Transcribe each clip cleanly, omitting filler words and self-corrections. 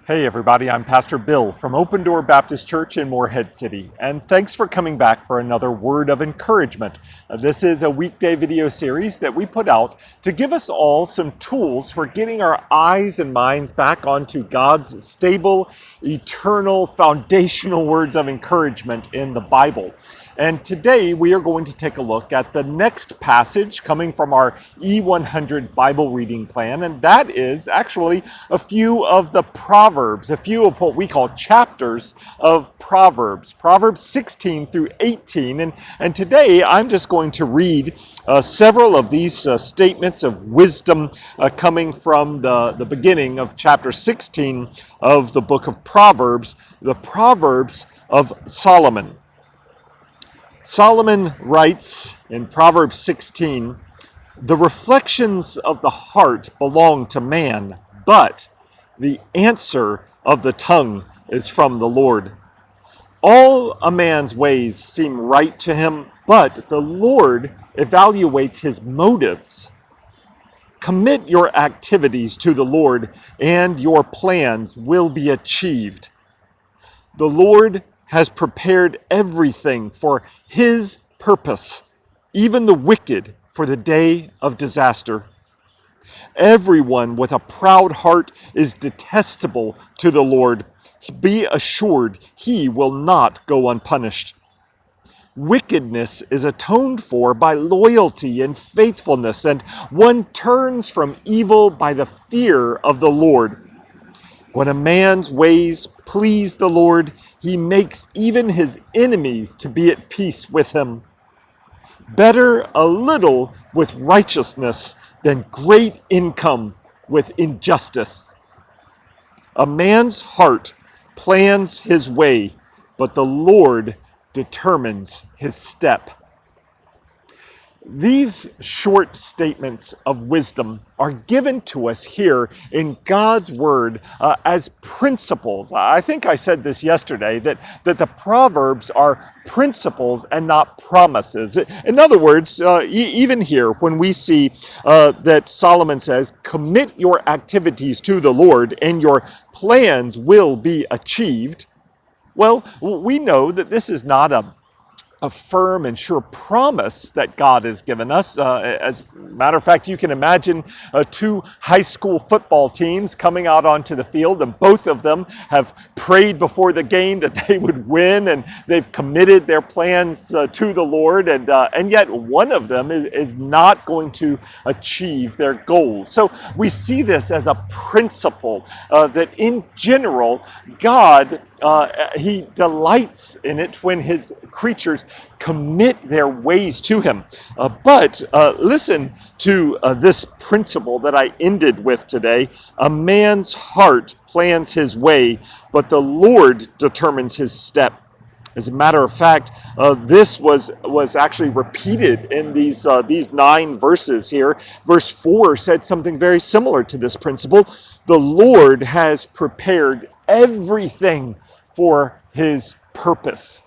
Hey everybody, I'm Pastor Bill from Open Door Baptist Church in Morehead City, and thanks for coming back for another word of encouragement. This is a weekday video series that we put out to give us all some tools for getting our eyes and minds back onto God's stable, eternal, foundational words of encouragement in the Bible. And today we are going to take a look at the next passage coming from our E100 Bible reading plan, and that is actually a few of the Proverbs, a few of what we call chapters of Proverbs, Proverbs 16 through 18. And today I'm just going to read several of these statements of wisdom coming from the beginning of chapter 16 of the book of Proverbs, the Proverbs of Solomon. Solomon writes in Proverbs 16, "The reflections of the heart belong to man, but the answer of the tongue is from the Lord. All a man's ways seem right to him, but the Lord evaluates his motives. Commit your activities to the Lord, and your plans will be achieved. The Lord has prepared everything for his purpose, even the wicked for the day of disaster. Everyone with a proud heart is detestable to the Lord. Be assured he will not go unpunished. Wickedness is atoned for by loyalty and faithfulness, and one turns from evil by the fear of the Lord. When a man's ways please the Lord, he makes even his enemies to be at peace with him. Better a little with righteousness than great income with injustice. A man's heart plans his way, but the Lord determines his step." These short statements of wisdom are given to us here in God's Word as principles. I think I said this yesterday, that the Proverbs are principles and not promises. In other words, even here, when we see that Solomon says, "Commit your activities to the Lord, and your plans will be achieved," well, we know that this is not a firm and sure promise that God has given us. As a matter of fact, you can imagine two high school football teams coming out onto the field, and both of them have prayed before the game that they would win, and they've committed their plans to the Lord, and yet one of them is not going to achieve their goals. So we see this as a principle that in general, God, he delights in it when his creatures commit their ways to him. But listen to this principle that I ended with today. A man's heart plans his way, but the Lord determines his step. As a matter of fact, this was actually repeated in these 9 verses here. Verse 4 said something very similar to this principle. The Lord has prepared everything for his purpose.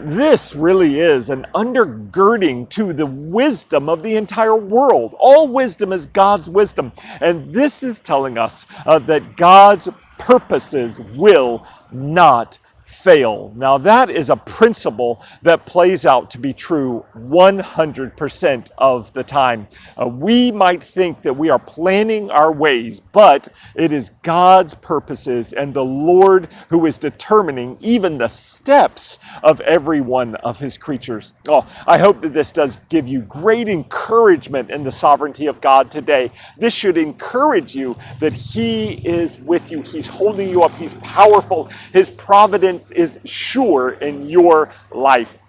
This really is an undergirding to the wisdom of the entire world. All wisdom is God's wisdom. And this is telling us that God's purposes will not fail. Now that is a principle that plays out to be true 100% of the time. We might think that we are planning our ways, but it is God's purposes and the Lord who is determining even the steps of every one of his creatures. Oh, I hope that this does give you great encouragement in the sovereignty of God today. This should encourage you that he is with you. He's holding you up. He's powerful. His providence is sure in your life.